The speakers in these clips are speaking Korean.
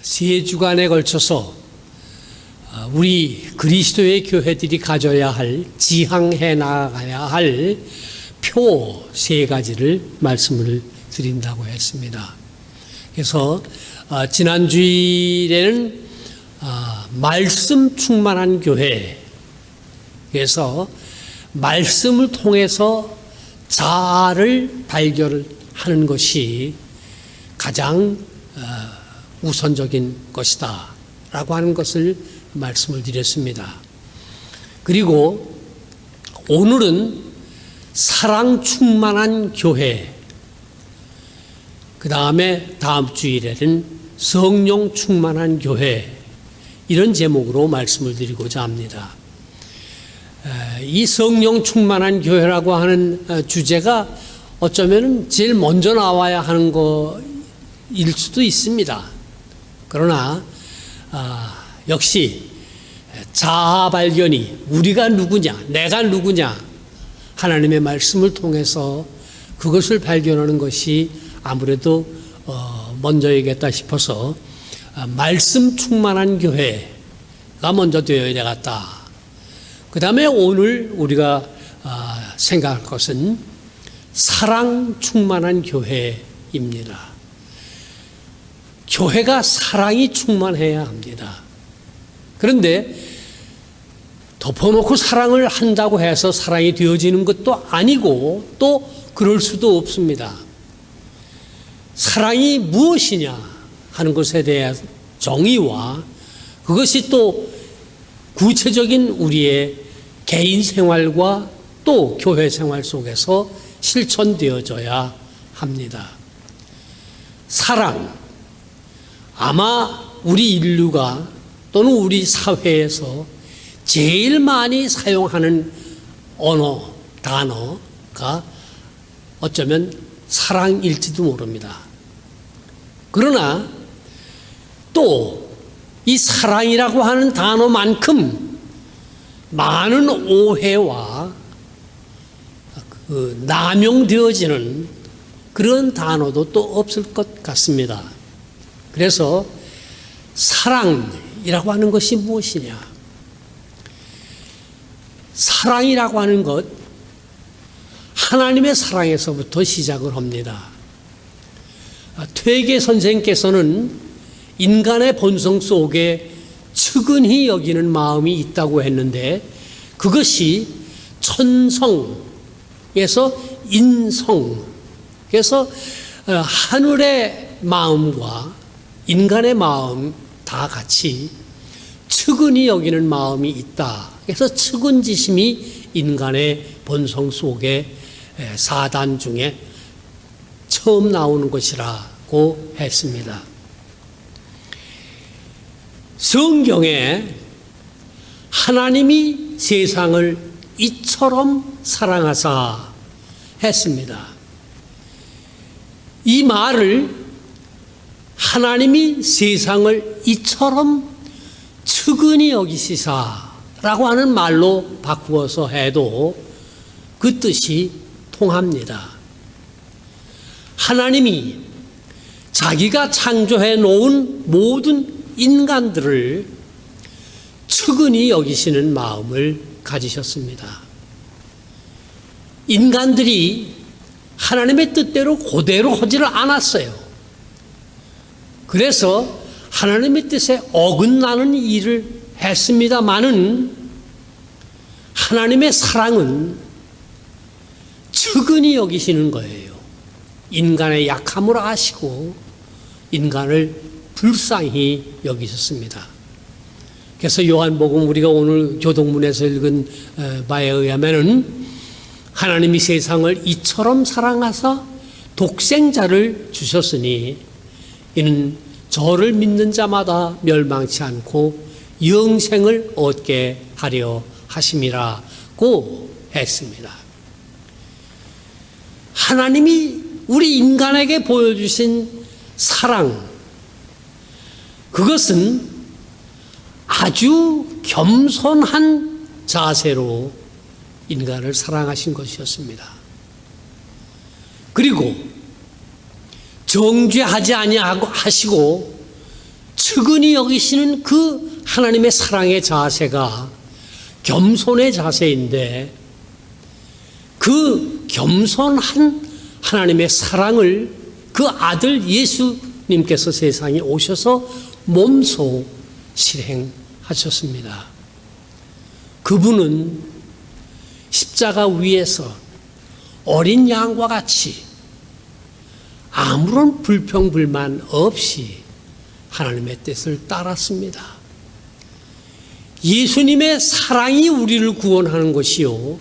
세 주간에 걸쳐서 우리 그리스도의 교회들이 가져야 할, 지향해 나가야 할 표 세 가지를 말씀을 드린다고 했습니다. 그래서 지난 주일에는 말씀 충만한 교회, 그래서 말씀을 통해서 자아를 발견하는 것이 가장 우선적인 것이다 라고 하는 것을 말씀을 드렸습니다. 그리고 오늘은 사랑 충만한 교회, 그 다음에 다음 주일에는 성령 충만한 교회, 이런 제목으로 말씀을 드리고자 합니다. 이 성령 충만한 교회라고 하는 주제가 어쩌면 제일 먼저 나와야 하는 거일 수도 있습니다. 그러나 역시 자아 발견이, 우리가 누구냐, 내가 누구냐, 하나님의 말씀을 통해서 그것을 발견하는 것이 아무래도 먼저이겠다 싶어서 말씀 충만한 교회가 먼저 되어야 되겠다. 그 다음에 오늘 우리가 생각할 것은 사랑 충만한 교회입니다. 교회가 사랑이 충만해야 합니다. 그런데 덮어놓고 사랑을 한다고 해서 사랑이 되어지는 것도 아니고 또 그럴 수도 없습니다. 사랑이 무엇이냐 하는 것에 대한 정의와 그것이 또 구체적인 우리의 개인 생활과 또 교회 생활 속에서 실천되어져야 합니다. 사랑, 아마 우리 인류가 또는 우리 사회에서 제일 많이 사용하는 언어, 단어가 어쩌면 사랑일지도 모릅니다. 그러나 또 이 사랑이라고 하는 단어만큼 많은 오해와 남용되어지는 그런 단어도 또 없을 것 같습니다. 그래서 사랑이라고 하는 것이 무엇이냐? 사랑이라고 하는 것, 하나님의 사랑에서부터 시작을 합니다. 퇴계 선생께서는 인간의 본성 속에 측은히 여기는 마음이 있다고 했는데 그것이 천성에서 인성, 그래서 하늘의 마음과 인간의 마음 다 같이 측은히 여기는 마음이 있다. 그래서 측은지심이 인간의 본성 속에 4단 중에 처음 나오는 것이라고 했습니다. 성경에 하나님이 세상을 이처럼 사랑하사 했습니다. 이 말을 하나님이 세상을 이처럼 측은히 여기시사라고 하는 말로 바꾸어서 해도 그 뜻이 통합니다. 하나님이 자기가 창조해 놓은 모든 인간들을 측은히 여기시는 마음을 가지셨습니다. 인간들이 하나님의 뜻대로 그대로 하지를 않았어요. 그래서 하나님의 뜻에 어긋나는 일을 했습니다마는 하나님의 사랑은 측은히 여기시는 거예요. 인간의 약함을 아시고 인간을 불쌍히 여기셨습니다. 그래서 요한복음 우리가 오늘 교동문에서 읽은 바에 의하면은 하나님이 세상을 이처럼 사랑하사 독생자를 주셨으니 이는 저를 믿는 자마다 멸망치 않고 영생을 얻게 하려 하심이라고 했습니다. 하나님이 우리 인간에게 보여주신 사랑, 그것은 아주 겸손한 자세로 인간을 사랑하신 것이었습니다. 그리고 정죄하지 아니하시고 측은히 여기시는 그 하나님의 사랑의 자세가 겸손의 자세인데, 그 겸손한 하나님의 사랑을 그 아들 예수님께서 세상에 오셔서 몸소 실행하셨습니다. 그분은 십자가 위에서 어린 양과 같이 아무런 불평불만 없이 하나님의 뜻을 따랐습니다. 예수님의 사랑이 우리를 구원하는 것이요,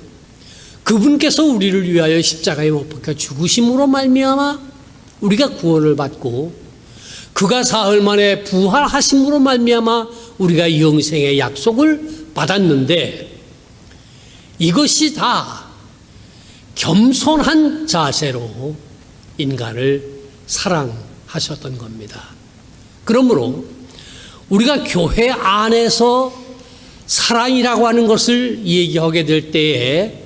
그분께서 우리를 위하여 십자가에 못 박혀 죽으심으로 말미암아 우리가 구원을 받고, 그가 사흘 만에 부활하심으로 말미암아 우리가 영생의 약속을 받았는데, 이것이 다 겸손한 자세로 인간을 사랑하셨던 겁니다. 그러므로 우리가 교회 안에서 사랑이라고 하는 것을 얘기하게 될 때에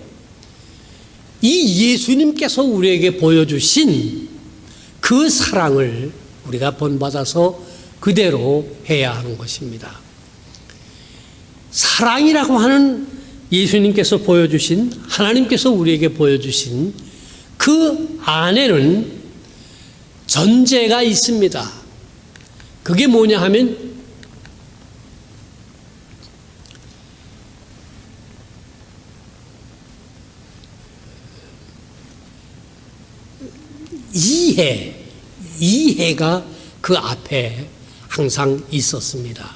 이 예수님께서 우리에게 보여주신 그 사랑을 우리가 본받아서 그대로 해야 하는 것입니다. 사랑이라고 하는 예수님께서 보여주신, 하나님께서 우리에게 보여주신 그 안에는 전제가 있습니다. 그게 뭐냐 하면 이해가 그 앞에 항상 있었습니다.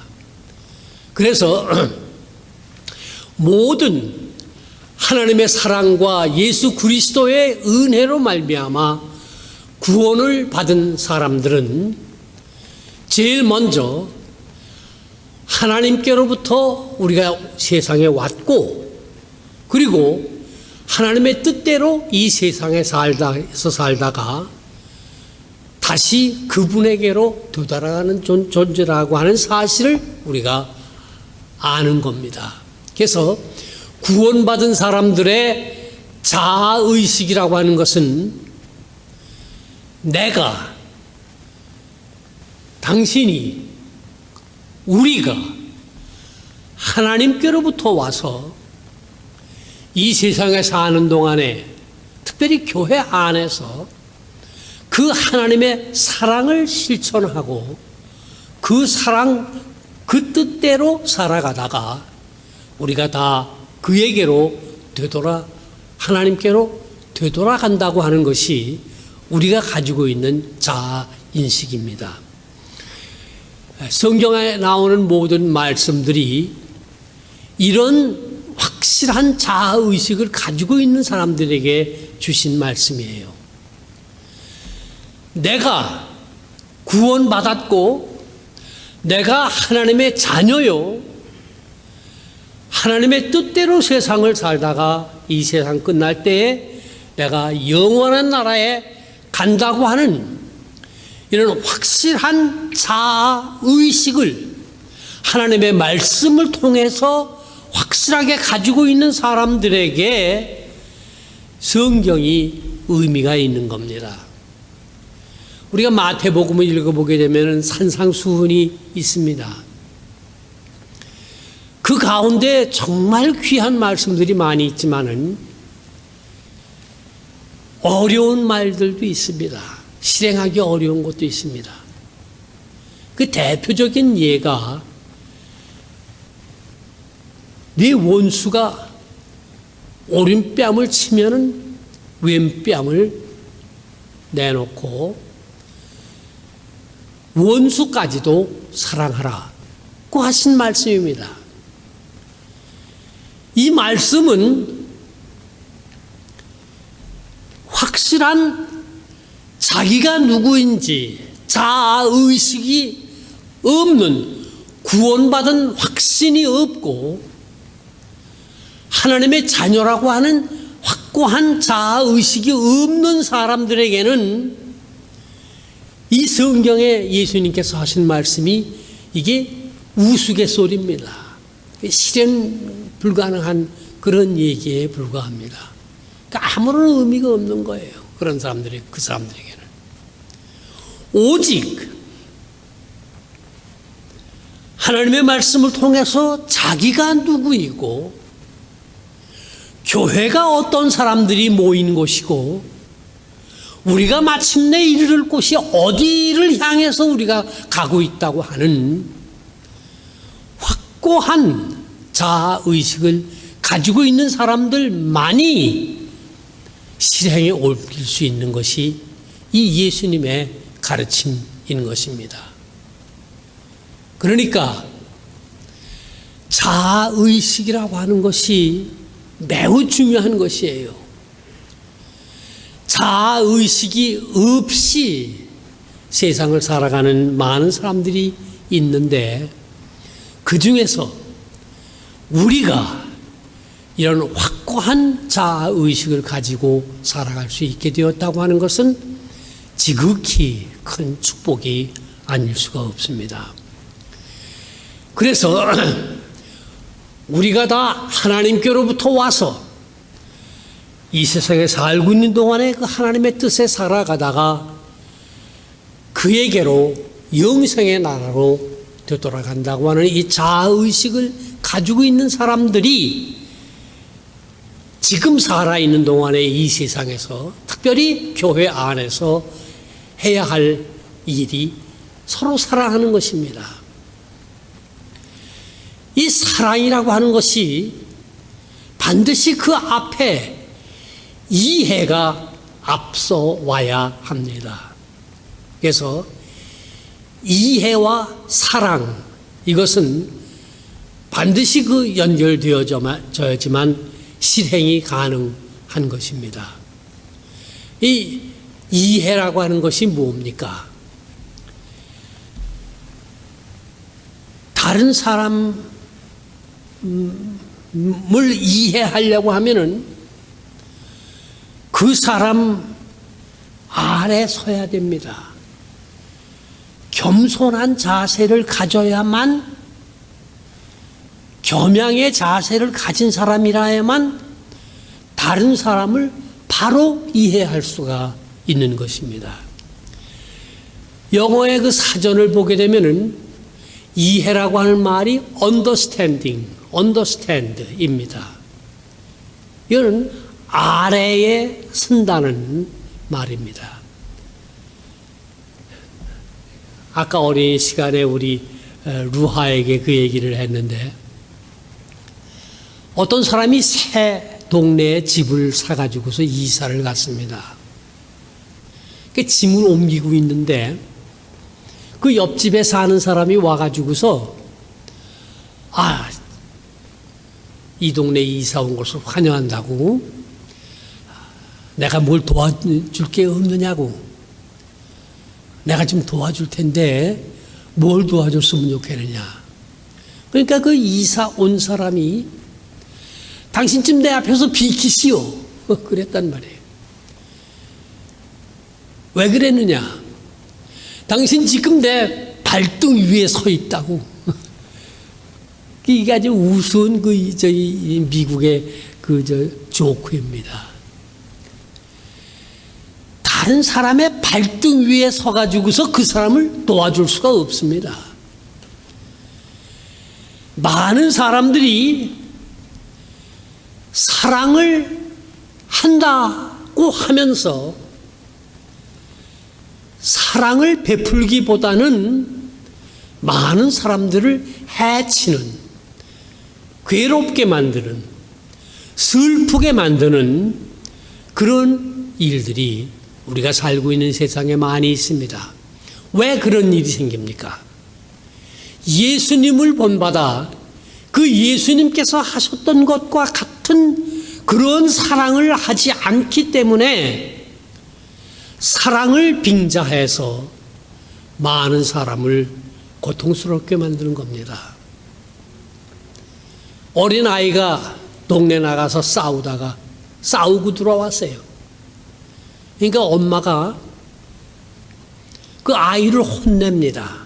그래서 모든 하나님의 사랑과 예수 그리스도의 은혜로 말미암아 구원을 받은 사람들은 제일 먼저 하나님께로부터 우리가 세상에 왔고, 그리고 하나님의 뜻대로 이 세상에 살다가 다시 그분에게로 되돌아가는 존재라고 하는 사실을 우리가 아는 겁니다. 그래서 구원받은 사람들의 자아의식이라고 하는 것은 내가, 당신이, 우리가 하나님께로부터 와서 이 세상에 사는 동안에, 특별히 교회 안에서 그 하나님의 사랑을 실천하고 그 사랑, 그 뜻대로 살아가다가 우리가 다 그에게로 하나님께로 되돌아간다고 하는 것이 우리가 가지고 있는 자아인식입니다. 성경에 나오는 모든 말씀들이 이런 확실한 자아의식을 가지고 있는 사람들에게 주신 말씀이에요. 내가 구원받았고 내가 하나님의 자녀요, 하나님의 뜻대로 세상을 살다가 이 세상 끝날 때에 내가 영원한 나라에 간다고 하는 이런 확실한 자아의식을 하나님의 말씀을 통해서 확실하게 가지고 있는 사람들에게 성경이 의미가 있는 겁니다. 우리가 마태복음을 읽어보게 되면 산상수훈이 있습니다. 그 가운데 정말 귀한 말씀들이 많이 있지만은 어려운 말들도 있습니다. 실행하기 어려운 것도 있습니다. 그 대표적인 예가, 네 원수가 오른뺨을 치면은 왼뺨을 내놓고 원수까지도 사랑하라고 하신 말씀입니다. 이 말씀은 확실한 자기가 누구인지 자아의식이 없는, 구원받은 확신이 없고 하나님의 자녀라고 하는 확고한 자아의식이 없는 사람들에게는 이 성경에 예수님께서 하신 말씀이 이게 우스갯소리입니다. 실현 불가능한 그런 얘기에 불과합니다. 그러니까 아무런 의미가 없는 거예요. 그런 사람들이, 그 사람들에게는. 오직 하나님의 말씀을 통해서 자기가 누구이고 교회가 어떤 사람들이 모인 곳이고 우리가 마침내 이르를 곳이 어디를 향해서 우리가 가고 있다고 하는 확고한 자아의식을 가지고 있는 사람들만이 실행에 옮길 수 있는 것이 이 예수님의 가르침인 것입니다. 그러니까 자아의식이라고 하는 것이 매우 중요한 것이에요. 자아의식이 없이 세상을 살아가는 많은 사람들이 있는데 그 중에서 우리가 이런 확고한 자아의식을 가지고 살아갈 수 있게 되었다고 하는 것은 지극히 큰 축복이 아닐 수가 없습니다. 그래서 우리가 다 하나님께로부터 와서 이 세상에 살고 있는 동안에 그 하나님의 뜻에 살아가다가 그에게로 영생의 나라로 되돌아간다고 하는 이 자아의식을 가지고 있는 사람들이 지금 살아있는 동안에 이 세상에서 특별히 교회 안에서 해야 할 일이 서로 사랑하는 것입니다. 이 사랑이라고 하는 것이 반드시 그 앞에 이해가 앞서 와야 합니다. 그래서 이해와 사랑, 이것은 반드시 그 연결되어져야지만 실행이 가능한 것입니다. 이 이해라고 하는 것이 뭡니까? 다른 사람을 이해하려고 하면은 그 사람 아래 서야 됩니다. 겸손한 자세를 가져야만, 겸양의 자세를 가진 사람이라야만 다른 사람을 바로 이해할 수가 있는 것입니다. 영어의 그 사전을 보게 되면은 이해라고 하는 말이 understanding입니다. 이거는 아래에 쓴다는 말입니다. 아까 어린 시간에 우리 루하에게 그 얘기를 했는데, 어떤 사람이 새 동네에 집을 사가지고서 이사를 갔습니다. 그 짐을 옮기고 있는데 그 옆집에 사는 사람이 와가지고서 이 동네에 이사 온 것을 환영한다고, 내가 뭘 도와줄 게 없느냐고, 내가 좀 도와줄 텐데 뭘 도와줬으면 좋겠느냐. 그러니까 그 이사 온 사람이 당신 좀 내 앞에서 비키시오 그랬단 말이에요. 왜 그랬느냐? 당신 지금 내 발등 위에 서 있다고. 이게 아주 우스운 미국의 조크입니다. 다른 사람의 발등 위에 서가지고서 그 사람을 도와줄 수가 없습니다. 많은 사람들이 사랑을 한다고 하면서 사랑을 베풀기보다는 많은 사람들을 해치는, 괴롭게 만드는, 슬프게 만드는 그런 일들이 우리가 살고 있는 세상에 많이 있습니다. 왜 그런 일이 생깁니까? 예수님을 본받아 그 예수님께서 하셨던 것과 같은 그런 사랑을 하지 않기 때문에 사랑을 빙자해서 많은 사람을 고통스럽게 만드는 겁니다. 어린아이가 동네 나가서 싸우고 들어왔어요. 그러니까 엄마가 그 아이를 혼냅니다.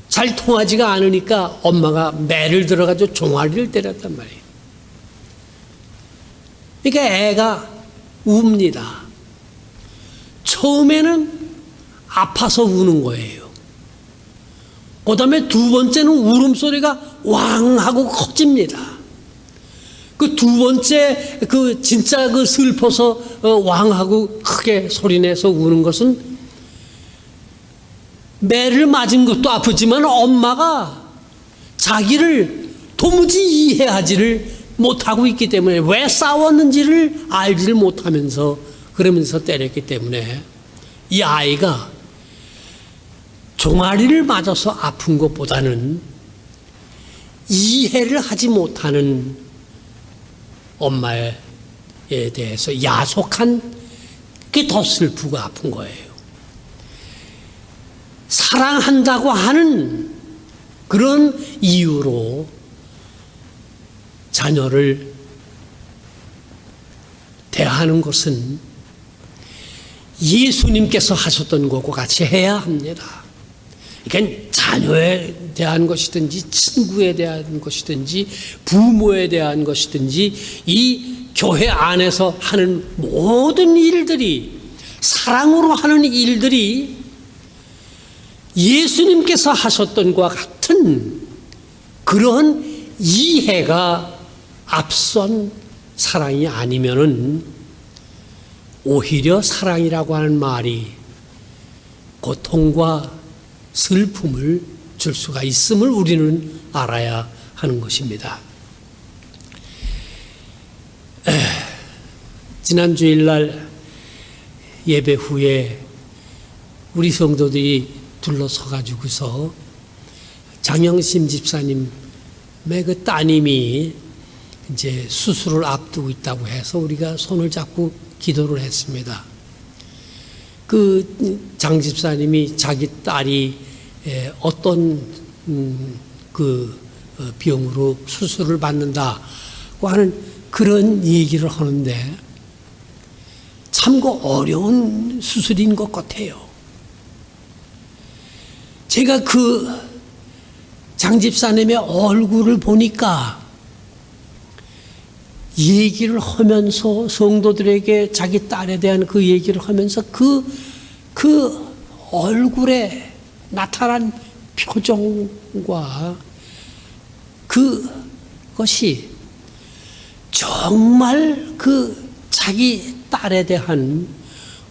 잘 통하지가 않으니까 엄마가 매를 들어가지고 종아리를 때렸단 말이에요. 그러니까 애가 웁니다. 처음에는 아파서 우는 거예요. 그 다음에 두 번째는 울음소리가 왕 하고 커집니다. 그 두 번째 진짜 슬퍼서 왕 하고 크게 소리내서 우는 것은 매를 맞은 것도 아프지만 엄마가 자기를 도무지 이해하지를 못하고 있기 때문에 왜 싸웠는지를 알지를 못하면서 그러면서 때렸기 때문에 이 아이가 종아리를 맞아서 아픈 것보다는 이해를 하지 못하는 엄마에 대해서 야속한 게 더 슬프고 아픈 거예요. 사랑한다고 하는 그런 이유로 자녀를 대하는 것은 예수님께서 하셨던 것과 같이 해야 합니다. 그러니까 자녀에 대한 것이든지 친구에 대한 것이든지 부모에 대한 것이든지 이 교회 안에서 하는 모든 일들이 사랑으로 하는 일들이 예수님께서 하셨던 것과 같은 그런 이해가 앞선 사랑이 아니면은 오히려 사랑이라고 하는 말이 고통과 슬픔을 줄 수가 있음을 우리는 알아야 하는 것입니다. 지난 주일날 예배 후에 우리 성도들이 둘러서 가지고서 장영심 집사님의 그 따님이 이제 수술을 앞두고 있다고 해서 우리가 손을 잡고 기도를 했습니다. 그 장 집사님이 자기 딸이 어떤 병으로 수술을 받는다고 하는 그런 얘기를 하는데 참고 어려운 수술인 것 같아요. 제가 그 장 집사님의 얼굴을 보니까 얘기를 하면서 성도들에게 자기 딸에 대한 그 얘기를 하면서 그 얼굴에 나타난 표정과 그것이 정말 그 자기 딸에 대한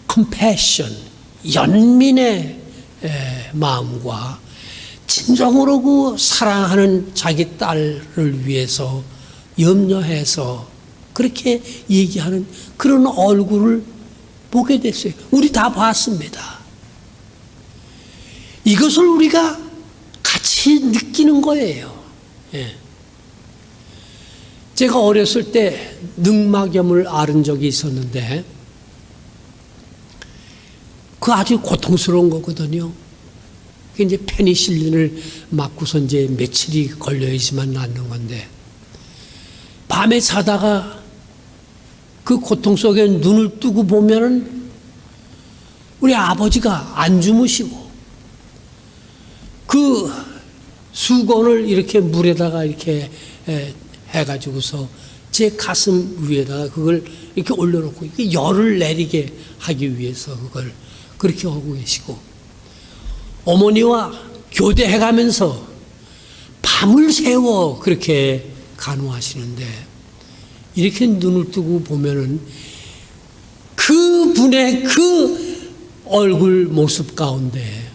컴패션, 연민의 마음과 진정으로 그 사랑하는 자기 딸을 위해서 염려해서 그렇게 얘기하는 그런 얼굴을 보게 됐어요. 우리 다 봤습니다. 이것을 우리가 같이 느끼는 거예요. 제가 어렸을 때 늑막염을 앓은 적이 있었는데 그 아주 고통스러운 거거든요. 이제 페니실린을 맞고서 이제 며칠이 걸려야지만 낫는 건데 밤에 자다가 그 고통 속에 눈을 뜨고 보면은 우리 아버지가 안 주무시고 그 수건을 이렇게 물에다가 이렇게 해가지고서 제 가슴 위에다가 그걸 이렇게 올려놓고 이렇게 열을 내리게 하기 위해서 그걸 그렇게 하고 계시고 어머니와 교대해가면서 밤을 새워 그렇게 간호하시는데 이렇게 눈을 뜨고 보면은 그분의 그 얼굴 모습 가운데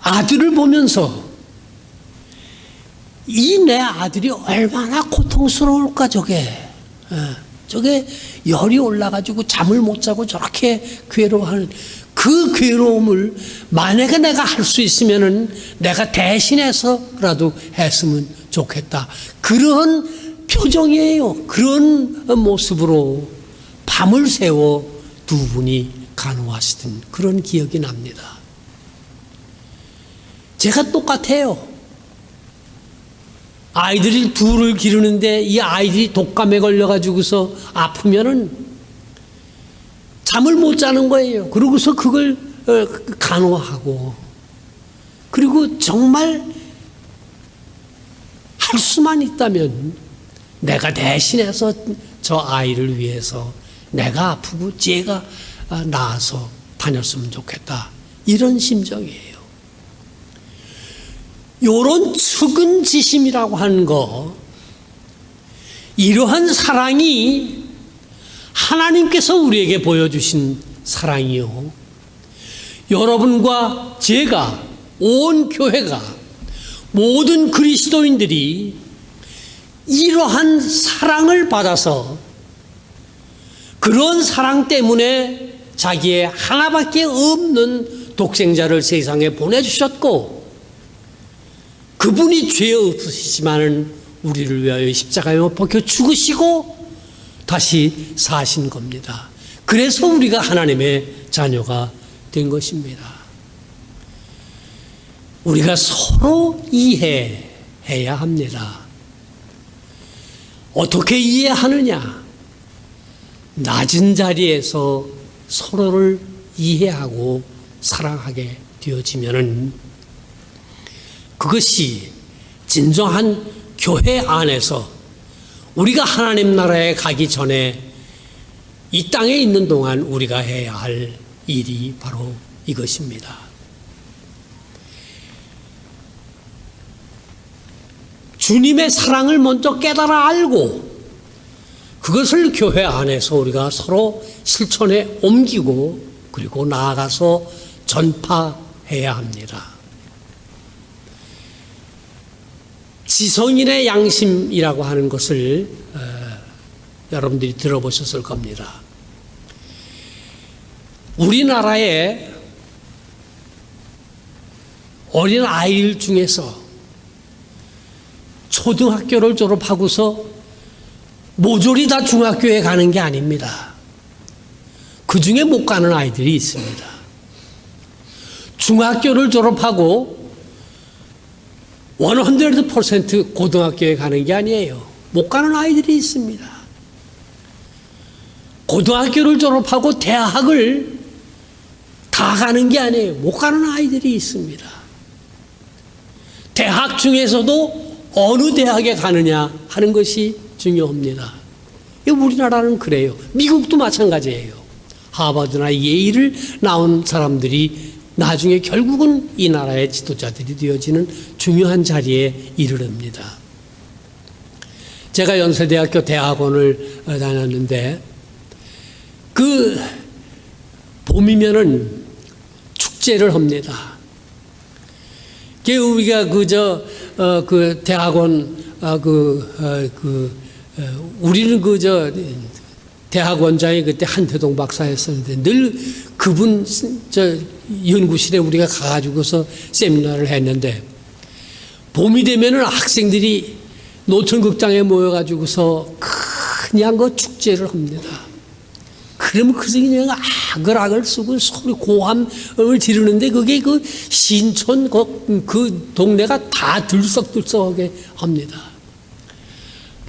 아들을 보면서 이 내 아들이 얼마나 고통스러울까 저게 열이 올라가지고 잠을 못 자고 저렇게 괴로워하는 그 괴로움을 만약에 내가 할 수 있으면은 내가 대신해서라도 했으면 좋겠다. 그런 표정이에요. 그런 모습으로 밤을 새워 두 분이 간호하시던 그런 기억이 납니다. 제가 똑같아요. 아이들이 둘을 기르는데 이 아이들이 독감에 걸려가지고서 아프면은 잠을 못 자는 거예요. 그러고서 그걸 간호하고 그리고 정말 할 수만 있다면 내가 대신해서 저 아이를 위해서 내가 아프고 쟤가 나아서 다녔으면 좋겠다. 이런 심정이에요. 요런 측은지심이라고 하는 거, 이러한 사랑이 하나님께서 우리에게 보여주신 사랑이요, 여러분과 제가, 온 교회가, 모든 그리스도인들이 이러한 사랑을 받아서 그런 사랑 때문에 자기의 하나밖에 없는 독생자를 세상에 보내주셨고, 그분이 죄 없으시지만은 우리를 위하여 십자가에 못 박혀 죽으시고 다시 사신 겁니다. 그래서 우리가 하나님의 자녀가 된 것입니다. 우리가 서로 이해해야 합니다. 어떻게 이해하느냐? 낮은 자리에서 서로를 이해하고 사랑하게 되어지면은 그것이 진정한 교회 안에서 우리가 하나님 나라에 가기 전에 이 땅에 있는 동안 우리가 해야 할 일이 바로 이것입니다. 주님의 사랑을 먼저 깨달아 알고 그것을 교회 안에서 우리가 서로 실천에 옮기고 그리고 나아가서 전파해야 합니다. 지성인의 양심이라고 하는 것을 여러분들이 들어보셨을 겁니다. 우리나라의 어린 아이들 중에서 초등학교를 졸업하고서 모조리 다 중학교에 가는 게 아닙니다. 그 중에 못 가는 아이들이 있습니다. 중학교를 졸업하고 100% 고등학교에 가는 게 아니에요. 못 가는 아이들이 있습니다. 고등학교를 졸업하고 대학을 다 가는 게 아니에요. 못 가는 아이들이 있습니다. 대학 중에서도 어느 대학에 가느냐 하는 것이 중요합니다. 우리나라는 그래요. 미국도 마찬가지예요. 하버드나 예일을 나온 사람들이 나중에 결국은 이 나라의 지도자들이 되어지는 중요한 자리에 이르릅니다. 제가 연세대학교 대학원을 다녔는데 그 봄이면은 축제를 합니다. 우리가 그 대학원 우리는 대학원장이 그때 한태동 박사였었는데 늘 그분 연구실에 우리가 가가지고서 세미나를 했는데 봄이 되면은 학생들이 노천극장에 모여가지고서 그냥 그 축제를 합니다. 그러면 그냥 아글아글 쓰고 소리 고함을 지르는데 그게 그 신촌 그 동네가 다 들썩들썩하게 합니다.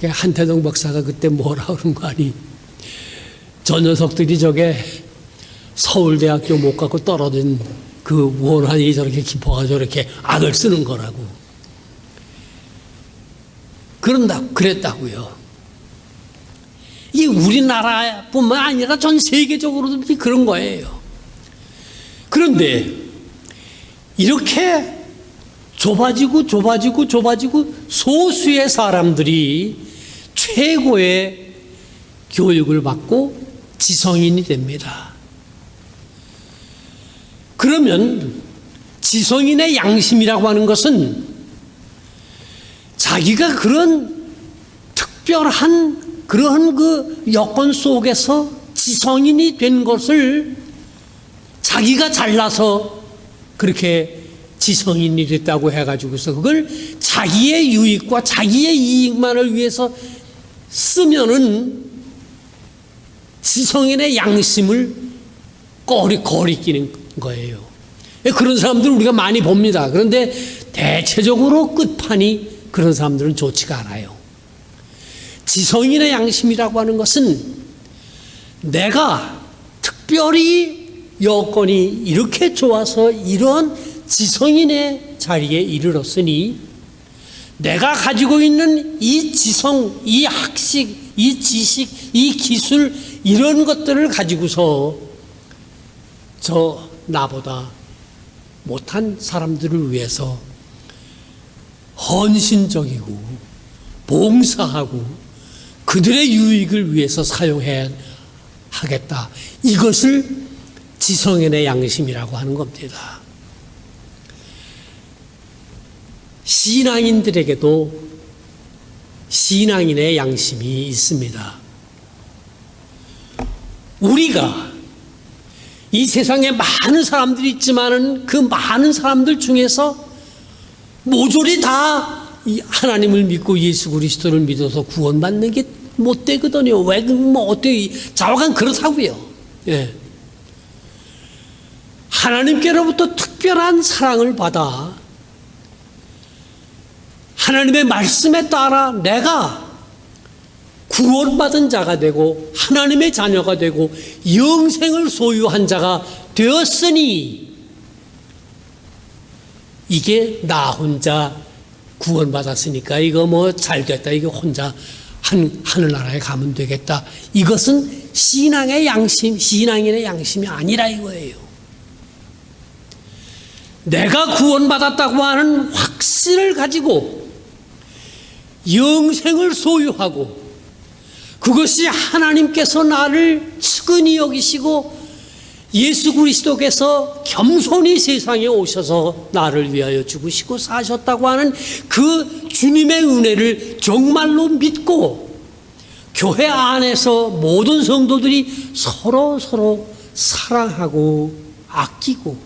한태동 박사가 그때 뭐라 그런 거 아니? 저 녀석들이 저게 서울대학교 못 가고 떨어진 그 원한이 저렇게 깊어가지고 저렇게 악을 쓰는 거라고. 그랬다고요. 이게 우리나라뿐만 아니라 전 세계적으로도 그런 거예요. 그런데 이렇게 좁아지고 소수의 사람들이 최고의 교육을 받고 지성인이 됩니다. 그러면 지성인의 양심이라고 하는 것은 자기가 그런 특별한 그러한 그 여건 속에서 지성인이 된 것을 자기가 잘나서 그렇게 지성인이 됐다고 해가지고서 그걸 자기의 유익과 자기의 이익만을 위해서 쓰면은 지성인의 양심을 거리끼는 거예요. 그런 사람들 우리가 많이 봅니다. 그런데 대체적으로 끝판이 그런 사람들은 좋지가 않아요. 지성인의 양심이라고 하는 것은 내가 특별히 여건이 이렇게 좋아서 이런 지성인의 자리에 이르렀으니 내가 가지고 있는 이 지성, 이 학식, 이 지식, 이 기술 이런 것들을 가지고서 나보다 못한 사람들을 위해서 헌신적이고 봉사하고 그들의 유익을 위해서 사용해야 하겠다. 이것을 지성인의 양심이라고 하는 겁니다. 신앙인들에게도 신앙인의 양심이 있습니다. 우리가 이 세상에 많은 사람들이 있지만은 그 많은 사람들 중에서 모조리 다 이 하나님을 믿고 예수 그리스도를 믿어서 구원받는 게 못 되거든요. 왜, 어떻게, 좌우간 그렇다고요. 예. 하나님께로부터 특별한 사랑을 받아 하나님의 말씀에 따라 내가 구원받은 자가 되고 하나님의 자녀가 되고 영생을 소유한 자가 되었으니 이게 나 혼자 구원받았으니까 이거 뭐 잘됐다. 이거 혼자 하늘나라에 가면 되겠다. 이것은 신앙의 양심, 신앙인의 양심이 아니라 이거예요. 내가 구원받았다고 하는 확신을 가지고 영생을 소유하고 그것이 하나님께서 나를 측은히 여기시고 예수 그리스도께서 겸손히 세상에 오셔서 나를 위하여 죽으시고 사셨다고 하는 그 주님의 은혜를 정말로 믿고 교회 안에서 모든 성도들이 서로 사랑하고 아끼고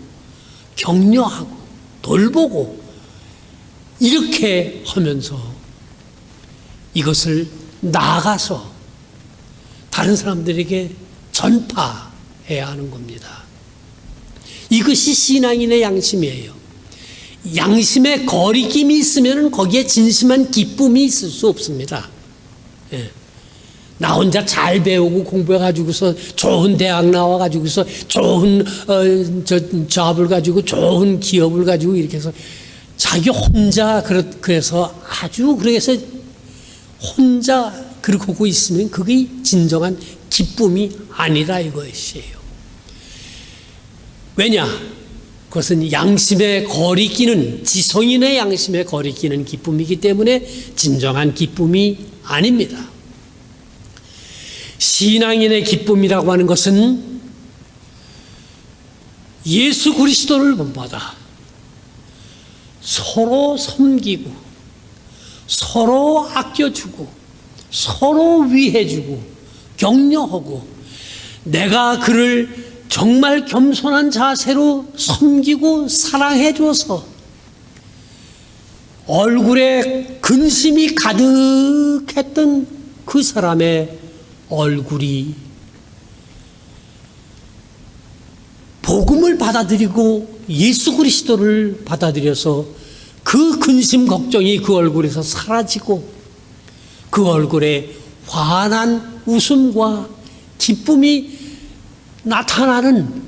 격려하고 돌보고 이렇게 하면서 이것을 나아가서 다른 사람들에게 전파해야 하는 겁니다. 이것이 신앙인의 양심이에요. 양심에 거리낌이 있으면 거기에 진심한 기쁨이 있을 수 없습니다. 예. 나 혼자 잘 배우고 공부해가지고서 좋은 대학 나와가지고서 좋은 잡을 가지고 좋은 기업을 가지고 이렇게 해서 자기 혼자 그래서 아주 그래서 혼자 그렇게 하고 있으면 그게 진정한 기쁨이 아니라 이것이에요. 왜냐? 그것은 양심에 거리끼는 지성인의 양심에 거리끼는 기쁨이기 때문에 진정한 기쁨이 아닙니다. 신앙인의 기쁨이라고 하는 것은 예수 그리스도를 본받아 서로 섬기고 서로 아껴주고 서로 위해주고 격려하고 내가 그를 정말 겸손한 자세로 섬기고 사랑해줘서 얼굴에 근심이 가득했던 그 사람의 얼굴이 복음을 받아들이고 예수 그리스도를 받아들여서 그 근심 걱정이 그 얼굴에서 사라지고 그 얼굴에 환한 웃음과 기쁨이 나타나는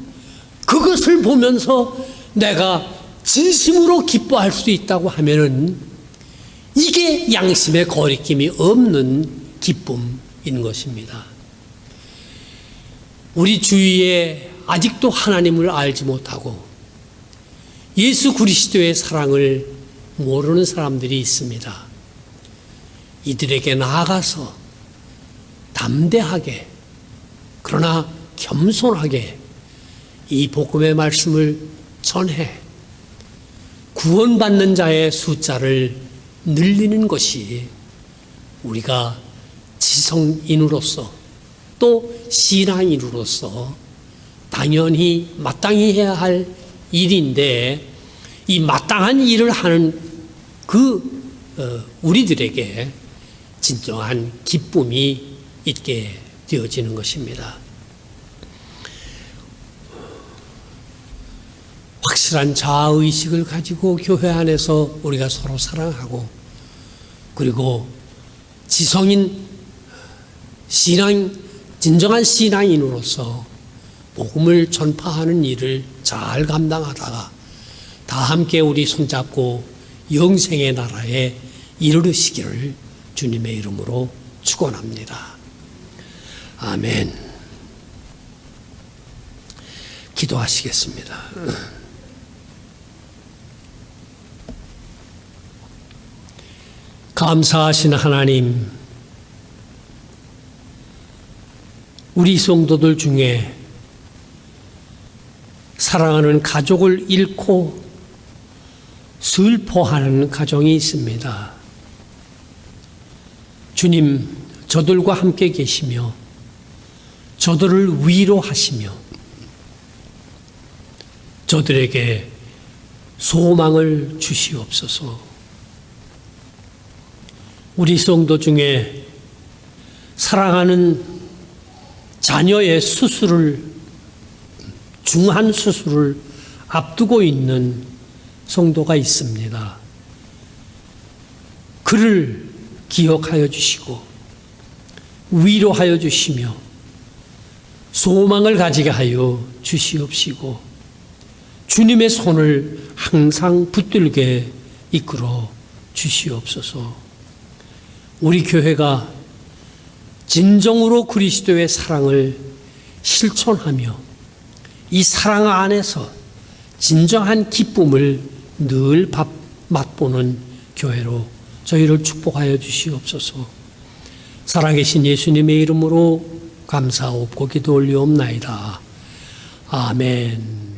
그것을 보면서 내가 진심으로 기뻐할 수 있다고 하면은 이게 양심의 거리낌이 없는 기쁨인 것입니다. 우리 주위에 아직도 하나님을 알지 못하고 예수 그리스도의 사랑을 모르는 사람들이 있습니다. 이들에게 나아가서 담대하게 그러나 겸손하게 이 복음의 말씀을 전해 구원받는 자의 숫자를 늘리는 것이 우리가 지성인으로서 또 신앙인으로서 당연히 마땅히 해야 할 일인데 이 마땅한 일을 하는 우리들에게 진정한 기쁨이 있게 되어지는 것입니다. 확실한 자아의식을 가지고 교회 안에서 우리가 서로 사랑하고 그리고 지성인 진정한 신앙인으로서 복음을 전파하는 일을 잘 감당하다가 다 함께 우리 손잡고 영생의 나라에 이르시기를 주님의 이름으로 축원합니다. 아멘. 기도하시겠습니다. 감사하신 하나님, 우리 성도들 중에 사랑하는 가족을 잃고 슬퍼하는 가정이 있습니다. 주님, 저들과 함께 계시며 저들을 위로하시며 저들에게 소망을 주시옵소서. 우리 성도 중에 사랑하는 자녀의 중한 수술을 앞두고 있는 성도가 있습니다. 그를 기억하여 주시고 위로하여 주시며 소망을 가지게 하여 주시옵시고 주님의 손을 항상 붙들게 이끌어 주시옵소서. 우리 교회가 진정으로 그리스도의 사랑을 실천하며 이 사랑 안에서 진정한 기쁨을 늘 맛보는 교회로 저희를 축복하여 주시옵소서. 살아계신 예수님의 이름으로 감사하옵고 기도 올리옵나이다. 아멘.